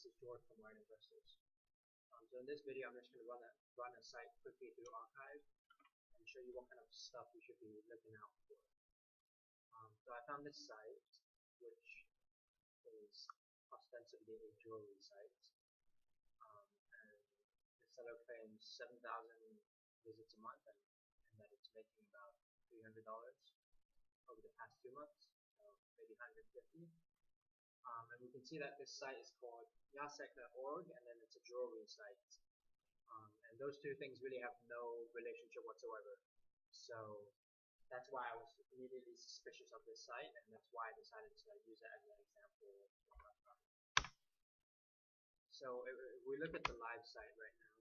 This is George from White Investors. So in this video, I'm just going to run a site quickly through Archive and show you what kind of stuff you should be looking out for. So I found this site, which is ostensibly a jewelry site, and the seller claims 7,000 visits a month, and that it's making about $300 over the past 2 months, so maybe 150. And we can see that this site is called yasek.org, and then it's a jewelry site. And those two things really have no relationship whatsoever. So that's why I was immediately suspicious of this site, and that's why I decided to use it as an example. So if we look at the live site right now,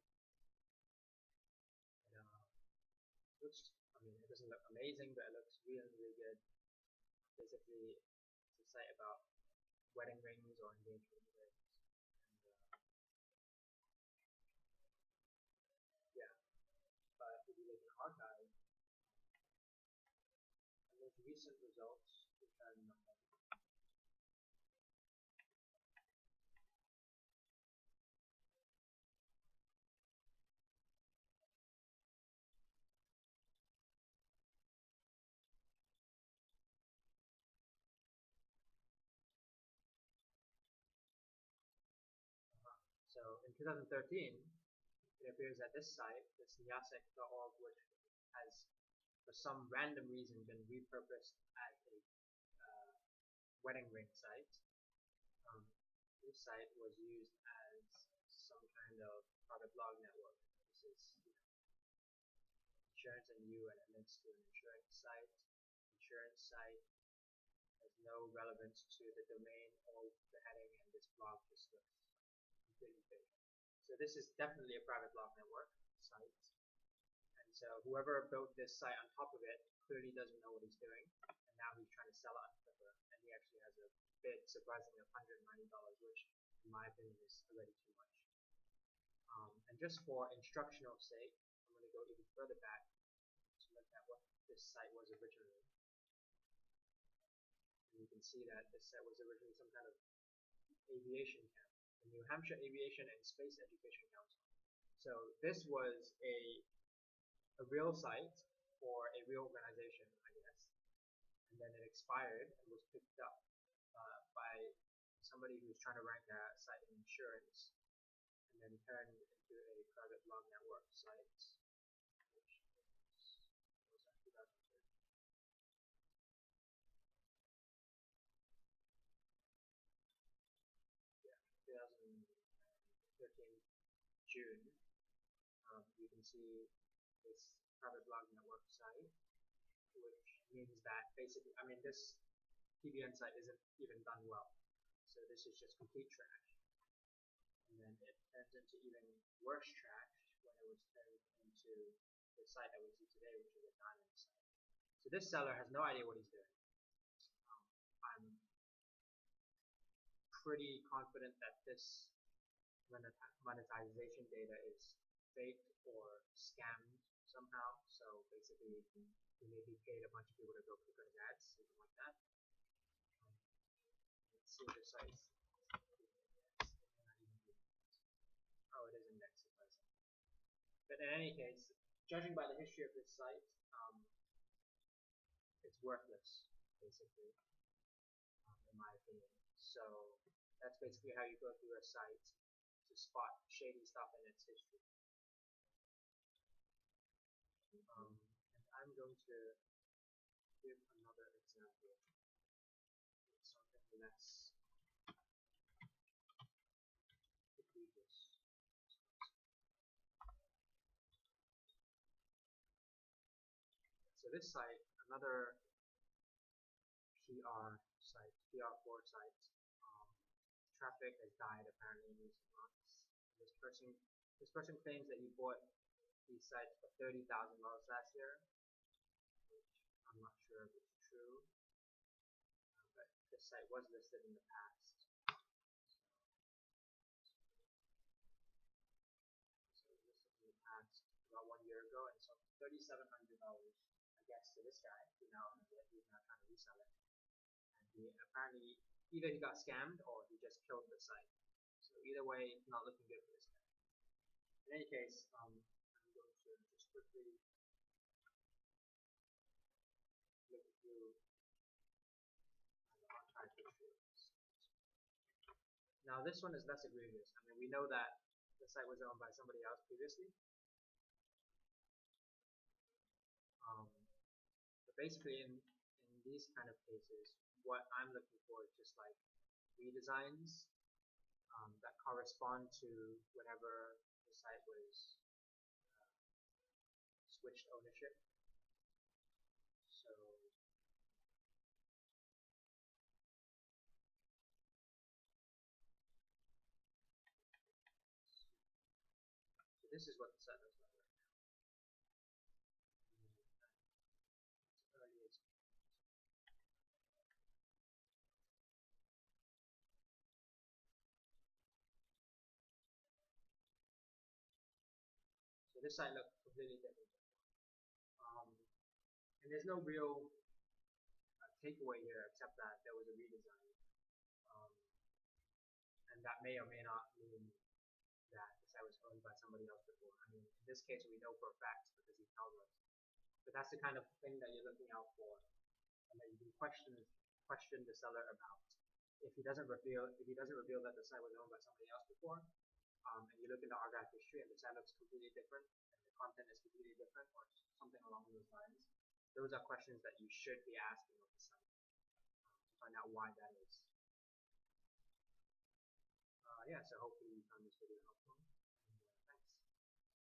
it looks, it doesn't look amazing, but it looks really, really good. Basically, it's a site about wedding rings or engagement rings. But if you look at Archive, the most recent results, which are nothing. So in 2013, it appears that this site, this yasek.org, which has, for some random reason, been repurposed as a wedding ring site. This site was used as some kind of private blog network. This is insurance and you, and it links to an insurance site. Insurance site has no relevance to the domain or the heading, and this blog just looks completely fake. So this is definitely a private blog network site. And so whoever built this site on top of it clearly doesn't know what he's doing, and now he's trying to sell it on Flipper, and he actually has a bid surprisingly of $190, which in my opinion is already too much. And just for instructional sake, I'm going to go even further back to look at what this site was originally. And you can see that this site was originally some kind of aviation camp, the New Hampshire Aviation and Space Education Council. So this was a real site for a real organization, I guess, and then it expired and was picked up by somebody who was trying to rank a site in insurance, and then turned into a private blog network site, which was 2013. Yeah, 2013 June. You can see this private blog network site, which means that basically, this PBN site isn't even done well. So this is just complete trash. And then it turns into even worse trash when it was turned into the site that we see today, which is a diamond site. So this seller has no idea what he's doing. I'm pretty confident that this monetization data is fake or scammed somehow. So basically, he maybe paid a bunch of people to go click on his ads, something like that. Let's see the sites. Oh, it is indexed, surprising. But in any case, judging by the history of this site, it's worthless, basically, in my opinion. So that's basically how you go through a site to spot shady stuff in its history. And I'm going to give another example. It's something less egregious. So this site, another PR site, PR4 site, traffic has died apparently in recent months. This person claims that he bought these sites for $30,000 last year, which I'm not sure if it's true, but this site was listed in the past. So it was listed in the past about 1 year ago, and so $3,700, I guess, to this guy who now owns it. He's now trying to resell it. And he apparently, either he got scammed or he just killed the site. So either way, not looking good for this guy. In any case, I'm going to just quickly look through the archive history. Now this one is less egregious. I mean, we know that the site was owned by somebody else previously. But basically, in these kind of cases, what I'm looking for is just like redesigns that correspond to whenever the site was switched ownership. So this is what the site looks like right now. So this site looks completely different. And there's no real takeaway here except that there was a redesign. And that may or may not mean that the site was owned by somebody else before. I mean, in this case, we know for a fact because he tells us. But that's the kind of thing that you're looking out for, and that you can question the seller about. If he doesn't reveal that the site was owned by somebody else before, and you look into archive history and the site looks completely different, and the content is completely different, or something along those lines, those are questions that you should be asking of the site to find out why that is. Yeah, so hopefully you found this video helpful.